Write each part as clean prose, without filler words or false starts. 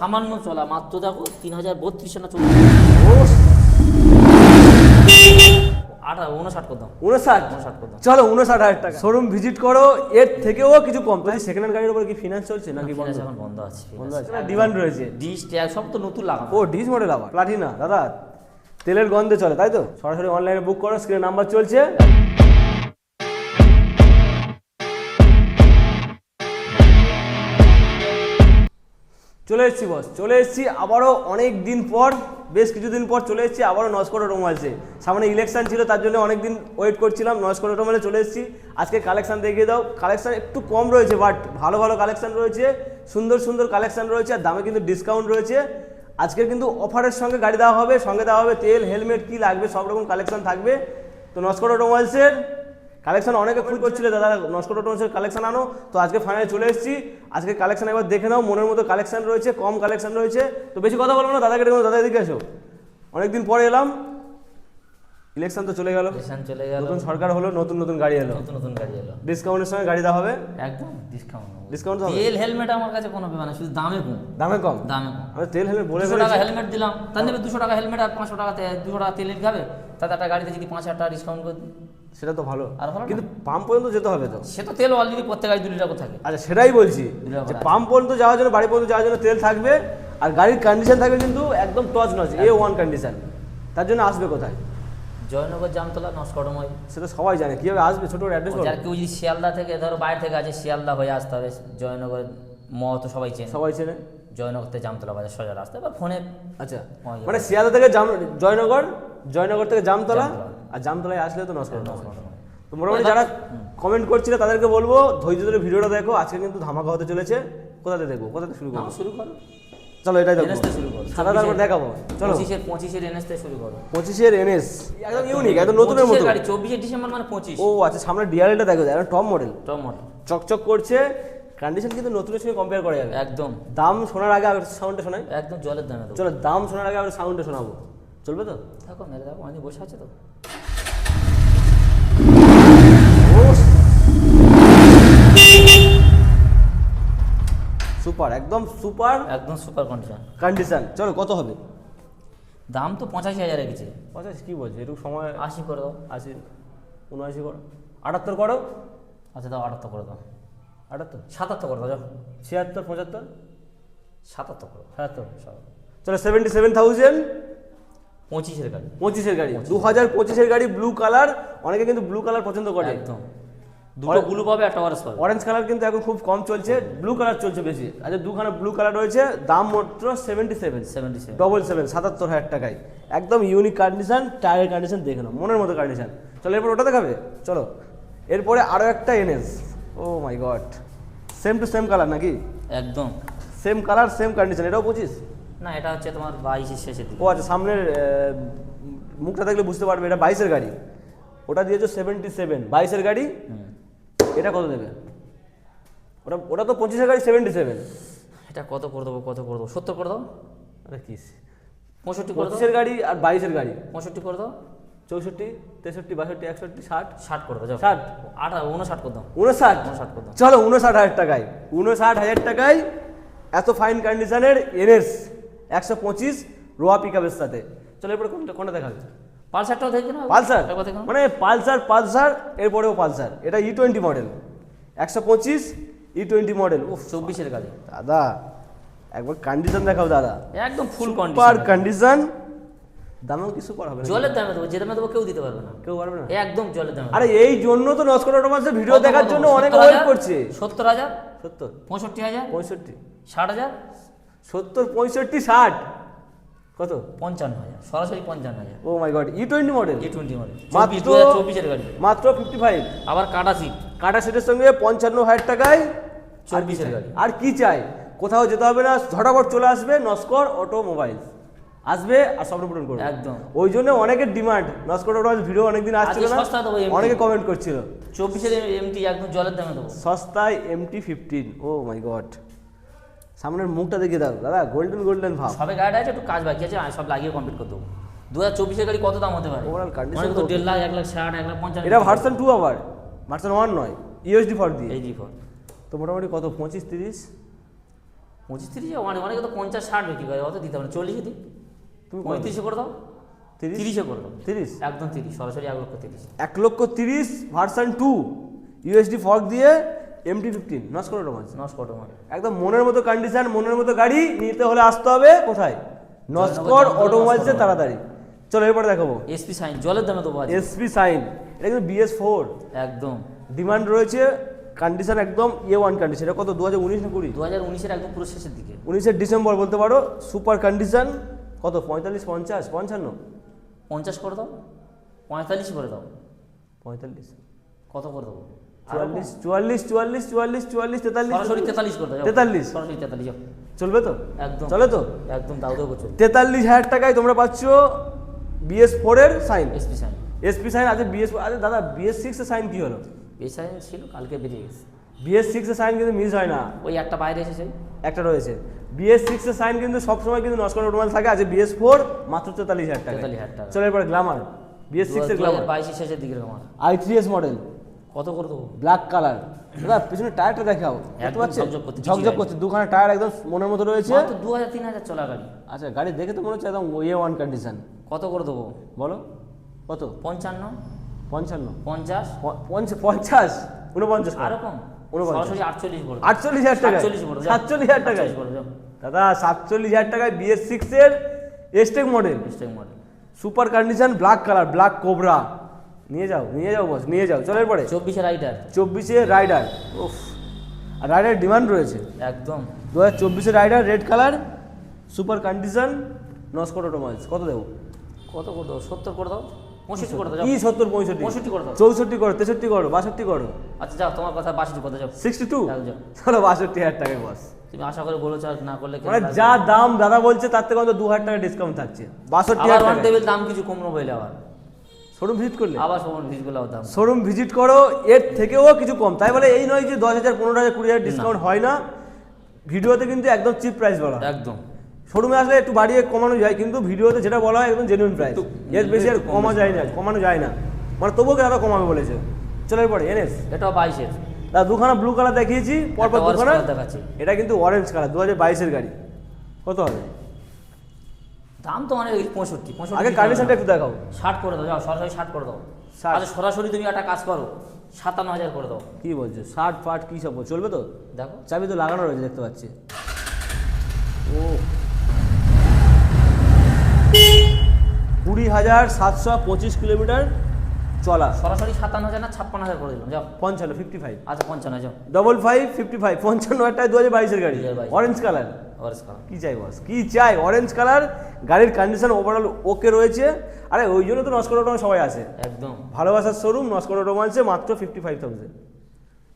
সামান্য চলা মাত্র দেখো 3032 না 59 করতাম 59 করতাম। চলো 59,000 টাকা শোরুম ভিজিট করো, এর থেকেও কিছু কম। তো সেকেন্ড হ্যান্ড গাড়ির উপর কি ফিনান্স চলছে নাকি বন্ধ? এখন বন্ধ আছে, বন্ধ আছে না, ডিমান্ড রয়েছে। ডিশ ট্যাগ সব তো নতুন লাগানো। ও ডিজ মডেল আবার প্লাটিনা দাদা, তেলের গন্ধে চলে তাই তো? সরাসরি অনলাইনে বুক করো, স্ক্রিনে নাম্বার চলছে। চলে এসেছি বস, চলে এসেছি আবারও অনেক দিন পর, বেশ কিছুদিন পর চলে এসেছি আবারও নস্কর অটোমোবাইলসে। সামনে ইলেকশন ছিল, তার জন্য অনেক দিন ওয়েট করছিলাম। নস্কর অটোমোবাইলে চলে এসেছি। আজকে কালেকশন দেখিয়ে দাও। কালেকশন একটু কম রয়েছে, বাট ভালো ভালো কালেকশন রয়েছে, সুন্দর সুন্দর কালেকশন রয়েছে, আর দামে কিন্তু ডিসকাউন্ট রয়েছে। আজকে কিন্তু অফারের সঙ্গে গাড়ি দেওয়া হবে, সঙ্গে দেওয়া হবে তেল, হেলমেট, কি লাগবে সব রকম কালেকশন থাকবে। তো নস্কর অটোমোবাইলসের কালেকশন অনেকে খুঁজ করছিল দাদা নস্কর অটোমোবাইলসের কালেকশন আনো, তো আজকে ফাইনালি চলে এসেছি। আজকে কালেকশন একবার দেখে নাও, মনের মতো কালেকশন রয়েছে, কম কালেকশন রয়েছে। তো বেশি কথা বলবো না, দাদাকে দেখো, দাদা এদিকে এসো। অনেকদিন পরে এলাম, ইলেকশন তো চলে গেল, চলে গেল, নতুন সরকার হলো, নতুন নতুন গাড়ি এলো, নতুন গাড়ি এলো, ডিসকাউন্টের সঙ্গে গাড়ি দেওয়া হবে। একদম ডিসকাউন্ট হবে। তেল হেলমেট আমার কাছে কোনো ব্যাপার না, শুধু দামে কম। দামে কম? আমি তেল হেলমেট বলে 200 টাকা হেলমেট দিলাম, তার নেবে 200 টাকা হেলমেট আর 500 টাকা 200 টাকা তেল খাবে। তাতে একটা গাড়িতে যদি 5,000 টাকা ডিসকাউন্ট করে দিই, সেটা তো ভালো। আর ভালো, কিন্তু পাম্প পর্যন্ত যেতে হবে তো। সে তো তেল অলরেডি প্রত্যেক গাড়ি 2 লিটার করে থাকে। আচ্ছা সেটাই বলছি, যে পাম্প পর্যন্ত যাওয়ার জন্য, বাড়ি পর্যন্ত যাওয়ার জন্য তেল থাকবে, আর গাড়ির কন্ডিশন থাকবে কিন্তু একদম টচ নচ, A1 কন্ডিশন। তার জন্য আসবে কোথায়? জয়নগর, জামতলা, নস্কর অটোমোবাইল। সেটা সবাই জানে, কিভাবে আসবে ছোট অ্যাড্রেস বলো। যার কেউ যদি শিয়ালদা থেকে, ধরো বাইরে থেকে আছে, শিয়ালদা হয়ে আসতে হবে। জয়নগর মহ তো সবাই চেনে, সবাই চেনে। জয়নগর থেকে জামতলা বাজার সোজা রাস্তা, বা ফোনে। আচ্ছা, মানে শিয়ালদা থেকে জয়নগর, জয়নগর থেকে জামতলা, আর জামতলায় আসলে তো নস্কর। তো মোটামুটি যারা কমেন্ট করছিল তাদেরকে বলবো ধৈর্য ধরে ভিডিওটা দেখো। আজকে কিন্তু ধামাকা হতে চলেছে। কোথাতে দেখবো, কোথাতে শুরু করবো? শুরু করো, চলো এটাই দেখো, শুরু করো, সাদা তারপর দেখাবো। চলো 25-এর এনএস থেকে শুরু করো। 25-এর এনএস একদম ইউনিক, একদম নতুনের মতো গাড়ি। 24 ডিসেম্বর মানে 25। ও আচ্ছা, সামনে ডিআরএলটা দেখো, একদম টপ মডেল, টপ মডেল, চকচক করছে। কন্ডিশন কিন্তু নতুনের সঙ্গে কম্পেয়ার করা যাবে একদম। দাম শোনার আগে আগে সাউন্ডটা শোনাই, একদম জলের দামে দেবো। চলো দাম শোনার আগে আমরা সাউন্ডটা শোনাবো, চলবে তো? দেখো মেরে দেখো, অনেক বসে আছে তো। সুপার, একদম সুপার, একদম সুপার কন্ডিশন। কন্ডিশন। চলো কত হবে? দাম তো 85,000 রেখেছে। 85 কি বলছে, একটু সময়। 80 করে দাও। 80, 79 করো, 78 করো। আচ্ছা দাও, 78 করে দাও। 78, 77 করে দাও, যাও। 76, 75, 77 করে 77, চলো 77,000। 25-এর গাড়ি, 25-এর গাড়ি, 2025-এর গাড়ি, ব্লু কালার। অনেকে কিন্তু ব্লু কালার পছন্দ করে, একদম। দুটো ব্লু পাবে, একটা অরেঞ্জ পাবে। অরেঞ্জ কালার কিন্তু এখন খুব কম চলছে, ব্লু কালার চলছে বেশি। আচ্ছা দুখানা ব্লু কালার রয়েছে, দাম মাত্র 77, 77,000 টাকায়। একদম ইউনিক কন্ডিশন, টায়ারের কন্ডিশন দেখে নাও, মনের মতো কন্ডিশন। চলো এরপর ওটা দেখাবে। চলো এরপরে আরও একটা NS. Oh my god, same to same colour নাকি? একদম সেম কালার, সেম কন্ডিশন। এটাও 25? না, এটা হচ্ছে তোমার 22-এর শেষের দিকে। ও আচ্ছা, সামনের মুখটা দেখলে বুঝতে পারবে এটা 22-এর গাড়ি। ওটা দিয়েছো 77, 22-এর গাড়ি। এটা কত দেবে? ওটা ওটা তো 25-এর গাড়ি, 77। এটা কত করে দেবো, 70 করে দাও। আরে কি, 65 করে দাও। 25-এর গাড়ি আর 22-এর গাড়ি, 65 করে দাও। 64, 63, 62, 61, 60, 60 করে দাও, যাও। 60, 59 করে দাও। 59 করে দাও। চলো 59,000 টাকায়, 59,000 টাকায় এত ফাইন কন্ডিশনের এনএস 125 রোয়া পিকআপের সাথে। চলো এরপরে কোনটা দেখাবে? পালসারটাও দেখবে না? পালসার, একবার দেখো। মানে পালসার এরপরেও পালসার। এটা E20 মডেল, 125 E20 মডেল। ও 24-এর গাড়ি দাদা, একবার কন্ডিশন দেখাও দাদা, একদম ফুল সুপার কন্ডিশন। দামেও কিছু করা হবে না? জলের দামে দেবো, যে দামে দেবো কেউ দিতে পারবে না, কেউ পারবে না, একদম জলের দামে। আরে এই জন্য তো নস্কর অটোমোবাইলসের ভিডিও দেখার জন্য অনেকে ওয়েট করছে। 70,000, 70, 65,000, 65, 60,000, 70, 65, 60, কত? 55,000, সরাসরি 55,000। Oh my god, E20 model, E20 model, মাত্র 2024-এর গাড়ি, মাত্র 55। আবার কাটা সিট, কাটা সেটের সঙ্গে 55,000 টাকায় 24-এর গাড়ি। আর কি চাই? কোথাও যেতে হবে না, ঝটাপট চলে আসবে নস্কর অটোমোবাইল, আসবে আর স্বপ্ন পূরণ করবে। একদম। ওই জন্য অনেকের ডিমান্ড, নস্কর অটোমোবাইল ভিডিও অনেকদিন আসছিল না, সস্তা দেবো, অনেকে কমেন্ট করছিল। 24-এর এমটি একদম জলের দামে দেবো, সস্তায় MT-15। ও মাই গড, সামনের মুখটা দেখে দাও দাদা, গোল্ডেন ভাব। সবে গাড়িটা আছে, একটু কাজ বাকি আছে, আমি সব লাগিয়ে কমপ্লিট করে দেবো। 2024-এর গাড়ি কত দাম হতে পারে? ওভারঅল কন্ডিশন অনেক তো 1.5 লাখ, 1 লাখ 60, 1 লাখ 50। এটা ভার্সন 2, আবার ভার্সন 1 নয়, USD4 দিয়ে। এই জি4 তো মোটামুটি কত, 25, 30, 25-30 অনেকে তো 50-60 বিক্রি করে, অত দিতে হবে না, 40 দিই, তুমি 35 করে দাও, 30 30 করে দাও, 30 একদম 30, সরাসরি 1,30,000। 1,30,000 ভার্সন 2 ইউএসডি ফর্ক দিয়ে MT-15 নস্কর অটোমোবাইলস। নস্কর মানে একদম মনের মতো কন্ডিশন, মনের মতো গাড়ি নিতে হলে আসতে হবে কোথায়? নস্কর অটোমোবাইলসে তাড়াতাড়ি। চলো এরপরে দেখাবো এসপি সাইন, জলের দামে দেবো আজ এসপি সাইন। এটা কিন্তু BS4 একদম। ডিমান্ড রয়েছে, কন্ডিশন একদম A1 কন্ডিশন। এটা কত 2019 না 20? 2019-এর একদম পুরো শেষের দিকে, 19 ডিসেম্বর বলতে পারো। Super condition. কত 45, 50, 55? 50 করে দাও, 45 করে দাও, 45, কত করে দেবো? 44, 44, 44, 44, 44, 43, সরাসরি 43 করে দাও, 43 সরাসরি 43 যাও। চলবে তো? একদম চলে তো? একদম দাও দেবো, চল। 43,000 টাকায় তোমরা পাচ্ছ BS4 এর sign. SP sign, SP sign আছে। BS4 আরে দাদা BS6 এর সাইন কি হলো? এই সাইন ছিল, কালকে বেরিয়ে গেছে। BS6 এর সাইন কিন্তু মিস হয় না, ওই একটা বাইরে এসেছে, একটা রয়েছে। BS6 এর সাইন কিন্তু সবসময় কিন্তু নস্কর অটোমোবাইল থাকে। আছে BS4 মাত্র 43,000 টাকা। 43,000 টাকা। চলো এরপর গ্ল্যামার। BS6 এর গ্ল্যামার 2022 শেষের দিকের আমার i3s মডেল, কত করে দেবো? Black colour. দাদা পিছনে টায়ারটা দেখাও, দেখতে একদম পাচ্ছেন ঝকঝক করছে, ঝকঝক GI করছে, দুখানা টায়ার একদম মনের মতো রয়েছে। মাত্র 2,000-3,000 চলা গাড়ি। আচ্ছা গাড়ি দেখে তো মনে হচ্ছে একদম A1 কন্ডিশন। কত করে দেবো? বলো কত? 55, 55, 50, 50, 49, আরো কম, 49, সরাসরি 48 করে দাও। 48,000 টাকা, 47 করে দাও, 47,000 টাকা 47 করে দাও। দাদা। 47,000 টাকায় BS6 এর এসটেক মডেল, স্টেক model, super condition, black colour, black cobra. নিয়ে যাও, নিয়ে যাও বস, নিয়ে যাও। চলো এরপরে 24 রাইডার 24 রাইডার। উফ, আর রাইডার ডিমান্ড রয়েছে। একদম 2024 rider, red colour, super condition, Naskar automobiles. কত দেবো? কত করে দাও? 70 করে দাও, 65 করে দাও, কি যাও। 70, 65, 65 করে দাও। 64 করো, 63 করো, 62 করো, আচ্ছা যাও, তোমার কথা 62 কথা, যাও 62। যাও, যাও। চলো 62,000 টাকায় বস। তুমি আশা করে বলেছো, আর না করলে কেন মানে লাগবে? যা দাম দাদা বলছে তার থেকে অন্তত 2,000 টাকা ডিসকাউন্ট থাকছে। আবার 62,000 ওয়ান টাকা। টেবিল দাম কিছু কমলো বলে, আবার শোরুম ভিজিট করলে, আবার সমান ভিজগুলো দাম। শোরুম ভিজিট করো, এর থেকেও কিছু কম। তাই বলে এই নয় যে 10,000, 15,000, 20,000 ডিসকাউন্ট হয় না। ভিডিওতে কিন্তু একদম চিপ প্রাইস বলা হয়। একদম শোরুমে আসলে একটু বাড়িয়ে কমানো যায়, কিন্তু ভিডিওতে যেটা বলা হয় একদম জেনুইন প্রাইস। এর বেশি আর কমা যায় না, কমানো যায় না। মানে তবুও দাদা কমাবে বলেছে। চলো এরপরে NS। এটাও 22-এর, দাদা দুখানা ব্লু কালার দেখিয়েছি, পরপর একটা orange দুখানা। color দেখাচ্ছি। এটা কিন্তু অরেঞ্জ কালার, 2022 এর গাড়ি। কত হবে? দাম তো অনেক, 65 আগে কন্ডিশনটা একটু দেখাও। 60 করে দাও, যাও সরাসরি 60 করে দাও। 60 আচ্ছা সরাসরি তুমি একটা কাজ করো, 57,000 করে দাও। কি বলছো? 60 ফাট কি সব চলবে তো? দেখো চাবি তো লাগানো রয়েছে দেখতে পাচ্ছি। ও 20,725 কিলোমিটার চলা। সরাসরি 57,000 না 56,000 করে দিলাম, যাও। 55, 55, আচ্ছা 55, যাও। 55, 55, 55 2022 এর গাড়ি, 2022 অরেঞ্জ কালার। অরেঞ্জ কালার, কি চাই বস, কি চাই? অরেঞ্জ কালার, গাড়ির কন্ডিশন ওভারঅল ওকে রয়েছে। আরে ওই জন্য তো নস্কর অটোমোবাইল সবাই আসে। একদম ভালোবাসার শোরুম নস্কর অটোমোবাইলসে, মাত্র 55,000।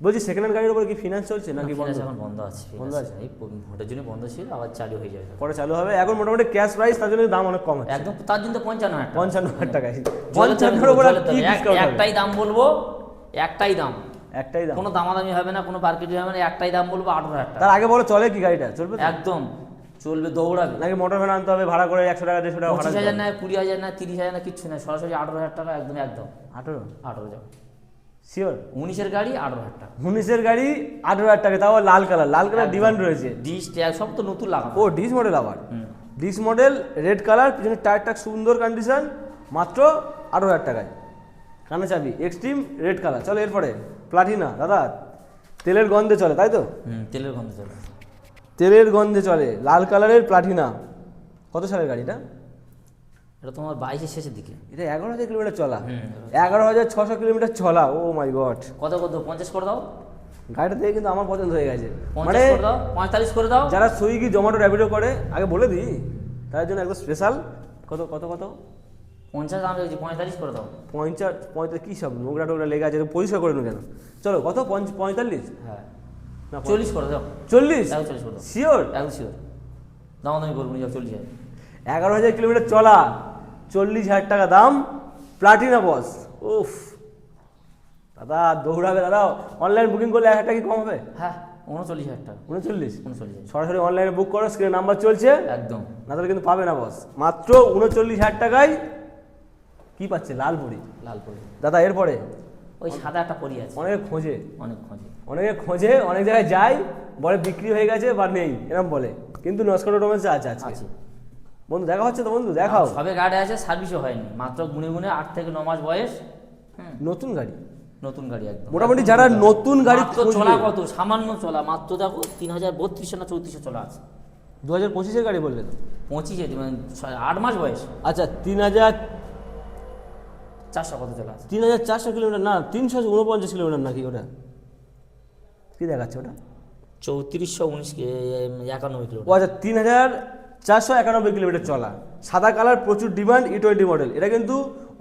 বলছি সেকেন্ড হ্যান্ড গাড়ির উপরে কি ফিনান্স চলছে নাকি বন্ধ? finance এখন বন্ধ আছে, বন্ধ আছে? এই ভোটের জন্য বন্ধ ছিল, আবার চালু হয়ে যাবে। পরে চালু হবে। এখন মোটামুটি ক্যাশ প্রাইস, তার জন্য দাম অনেক কম আছে। একদম তার জন্য 55,000 টাকা। 55,000 টাকায়। জলের দাম 55 এর উপরে জলের দাম। কি ডিসকাউন্ট হবে? একটাই দাম বলবো, একটাই দাম, একটাই দাম। কোনো দামাদামি হবে না, কোনো মার্কেটিং হবে না, একটাই দাম বলবো, 18,000 টাকা। তার আগে বলো চলে কি গাড়িটা? চলবে তো? একদম চলবে, দৌড়াবে। নাকি মোটর ভ্যান আনতে হবে ভাড়া করে 100 টাকা 150 টাকা ভাড়া? 25,000 না, 20,000 না, 30,000 না, কিচ্ছু না, সরাসরি 18,000 টাকা, একদম একদম 18 18 যাও। শিওর? 19-এর গাড়ি 18,000 টাকা। 19 গাড়ি 18,000 টাকা, তাও লাল কালার। লাল কালার ডিমান্ড রয়েছে। ডিশ ট্যাগ সব তো নতুন লাগানো। ও ডিস মডেল আবার। হুম। ডিস মডেল, রেড কালার, পিছনে টায়ারটা সুন্দর কন্ডিশন, মাত্র 18,000 টাকায়। কানে চাবি, এক্সট্রিম রেড কালার। চলো এরপরে প্লাটিনা। দাদা তেলের গন্ধে চলে, তাই তো? তেলের গন্ধ চলে। তেলের গন্ধে চলে, লাল কালারের প্লাটিনা। কত সালের গাড়িটা? এটা তোমার 22-এর শেষের দিকে। এটা 11,000 কিলোমিটার চলা। হুম। 11,600 কিলোমিটার চলা। ও মাই গড। কত করে দাও? 50 করে দাও। গাড়িটা দেখে কিন্তু আমার পছন্দ হয়ে গেছে। 50 মানে করে দাও, 45 করে দাও। যারা সুইগি, জোম্যাটো, র্যাপিডো করে, আগে বলে দিই তার জন্য একদম স্পেশাল। কত কত কত? 50 দাম রেখেছি, 45 করে দাও। 50, 45 কি সব নোংরা টোংরা লেগে আছে, পরিষ্কার করে নো কেন? চলো কত? 45? হ্যাঁ না 40 করে দাও। 40? 40 করে দাও, শিওর? একদম শিওর। দামাদামি করবো না, যাও 40,000। 11,000 কিলোমিটার চলা, 40,000 টাকা দাম, প্লাটিনা বস। উফ দাদা দৌড়াবে দাদা। অনলাইন বুকিং করলে 1,000 টাকা কি কম হবে? হ্যাঁ 39,000 টাকা। 39? 39,000 সরাসরি অনলাইনে বুক করো, স্ক্রিনে নাম্বার চলছে। একদম। না তাহলে কিন্তু পাবে না বস। মাত্র 39,000 টাকায় কি পাচ্ছে? লাল পরি। লাল পরি। দাদা এরপরে ওই সাদা একটা পরি আছে, অনেক খোঁজে। অনেক খোঁজে। অনেকে খোঁজে, অনেক জায়গায় যায়, বলে বিক্রি হয়ে গেছে বা নেই, এরকম বলে, কিন্তু নস্কর অটোমোবাইলসে আছে আজকে। আছে। বন্ধু দেখা হচ্ছে তো, বন্ধু দেখাও। সবে গাড়ি আছে, সার্ভিসও হয়নি, মাত্র গুনে গুনে 8 থেকে 9 মাস বয়স। নতুন গাড়ি, নতুন গাড়ি একদম। মোটামুটি যারা নতুন গাড়ি মাত্র চলা কত, সামান্য চলা, মাত্র দেখো 3032 না 3400 চলা আছে। 2025-এর গাড়ি বললে তো? 25 মানে 8 মাস বয়স। আচ্ছা, 400 কত চলা আছে? 3400 কিলোমিটার না, 349 কিলোমিটার নাকি ওটা? কি দেখাচ্ছে ওটা? 3491 কিলো। ও আচ্ছা, 3491 কিলোমিটার চলা, সাদা কালার, প্রচুর ডিমান্ড, E20 মডেল। এটা কিন্তু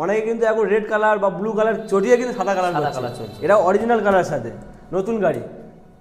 অনেকে কিন্তু এখন রেড কালার বা ব্লু কালার চড়িয়ে কিন্তু সাদা কালার চলছে। এটা অরিজিনাল কালার সাথে নতুন গাড়ি।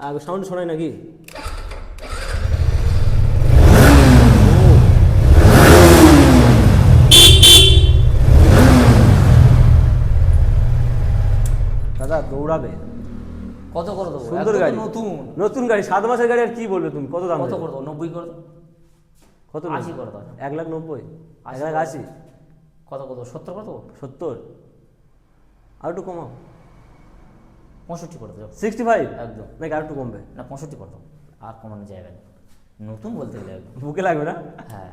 আর সাউন্ড শোনায় নাকি? দাদা দৌড়াবে, কত করে দেবো? সুন্দর গাড়ি, নতুন নতুন গাড়ি, 7 মাসের গাড়ি। আর কি বলবে তুমি, কত দাম? কত করে দেবো? 90 করে দেবো। কত? 80 করে দাও। 1,90,000, 1,80,000, কত কত? 70 করে দেবো। 70, আর একটু কমাও। 65 করে দেবো। 65 একদম। নাকি আর একটু কমবে? না 65 করে দেবো, আর কমানোর জায়গা নেই। নতুন বলতে গেলে একদম। বুকে লাগবে না? হ্যাঁ।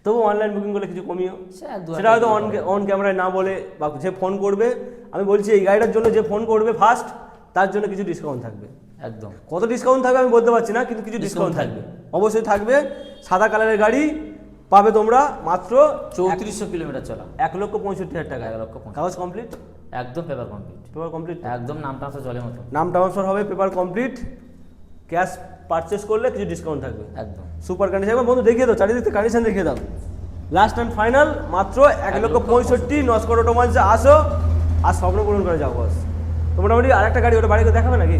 তবু অনলাইন বুকিং করলে কিছু কমিও, সে এক দু সেটা হয়তো অন ক্যামেরায় না বলে, বা যে ফোন করবে, আমি বলছি এই গাড়িটার জন্য যে ফোন করবে ফার্স্ট, তার জন্য কিছু ডিসকাউন্ট থাকবে। একদম। কত ডিসকাউন্ট থাকবে আমি বলতে পারছি না, কিন্তু কিছু ডিসকাউন্ট থাকবে, অবশ্যই থাকবে। সাদা কালারের গাড়ি পাবে তোমরা মাত্র 3400 কিলোমিটার চলা, 1,65,000 টাকা। 1,65,000 কাগজ কমপ্লিট, একদম পেপার কমপ্লিট। পেপার কমপ্লিট, একদম নামটা তো জলের মতো। নাম ট্রান্সফার হবে, পেপার কমপ্লিট, ক্যাশ পারচেস করলে কিছু ডিসকাউন্ট থাকবে। একদম সুপার কন্ডিশন। বন্ধু দেখিয়ে দাও, চারিদিক থেকে কন্ডিশন দেখিয়ে দাও। লাস্ট অ্যান্ড ফাইনাল মাত্র 1,65,000 নস্কর অটোমোবাইলসে আসো আর স্বপ্ন পূরণ করে যাও বস। তো মোটামুটি আরেকটা গাড়ি ওটা বাড়িতে দেখাবে নাকি?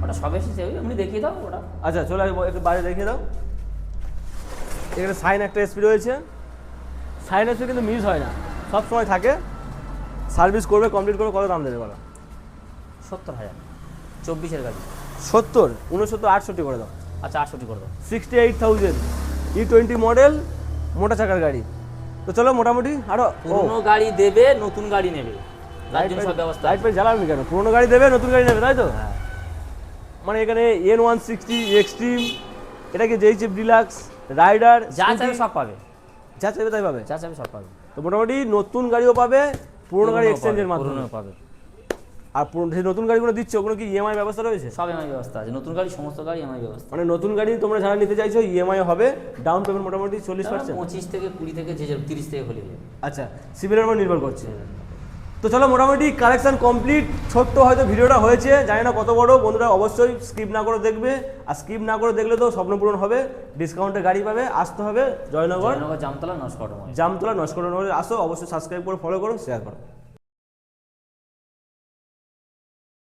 ওটা সব এসেছে, এমনি দেখিয়ে দাও ওটা। আচ্ছা চলে আসবো, একটু বাইরে দেখিয়ে দাও। এখানে সাইন একটা এসপি রয়েছে, সাইন এসপি কিন্তু মিস হয় না, সব সময় থাকে। সার্ভিস করবে, কমপ্লিট করবে, কত দাম দেবে বলো? 70,000, 24-এর গাড়ি। 70, 69, 68 করে দাও। আচ্ছা 68 করে দাও। 68,000 E20 মডেল, মোটা চাকার গাড়ি। তো চলো মোটামুটি আরো পুরনো গাড়ি দেবে, নতুন গাড়ি নেবে, তার জন্য সব ব্যবস্থা লাইট ফাইট জ্বালাবি কেন? পুরোনো গাড়ি দেবে, নতুন গাড়ি নেবে, তাই তো? হ্যাঁ। মানে এখানে N160 এক্সট্রিম, এটাকে JHF ডিলাক্স, রাইডার, যা চাইবে সব পাবে, যা চাইবে তাই পাবে। যা চাইবে সব পাবে। তো মোটামুটি নতুন গাড়িও পাবে, পুরোনো গাড়ি এক্সচেঞ্জের মাধ্যমে পুরনো পাবে। আর যে নতুন গাড়িগুলো দিচ্ছে ওগুলো কি EMI ব্যবস্থা রয়েছে? সব এমআই ব্যবস্থা আছে, নতুন গাড়ি সমস্ত গাড়ি এমআই ব্যবস্থা। মানে নতুন গাড়ি তোমরা যারা নিতে চাইছো EMI হবে, ডাউন পেমেন্ট মোটামুটি 40%। 25 থেকে 20 থেকে, যে 30 থেকে হলে যাবে। আচ্ছা, সিভিলের উপর নির্ভর করছে। তো চলো মোটামুটি কালেকশন কমপ্লিট। ছোট্ট হয়তো ভিডিওটা হয়েছে, জানি না কত বড়, বন্ধুরা অবশ্যই স্কিপ না করে দেখবে। আর স্কিপ না করে দেখলে তো স্বপ্ন পূরণ হবে, ডিসকাউন্টে গাড়ি পাবে। আসতে হবে জয়নগর, জামতলা নস্কর অটোমোবাইল। জামতলা নস্কর। আসো, অবশ্যই সাবস্ক্রাইব করে ফলো করো, শেয়ার করো।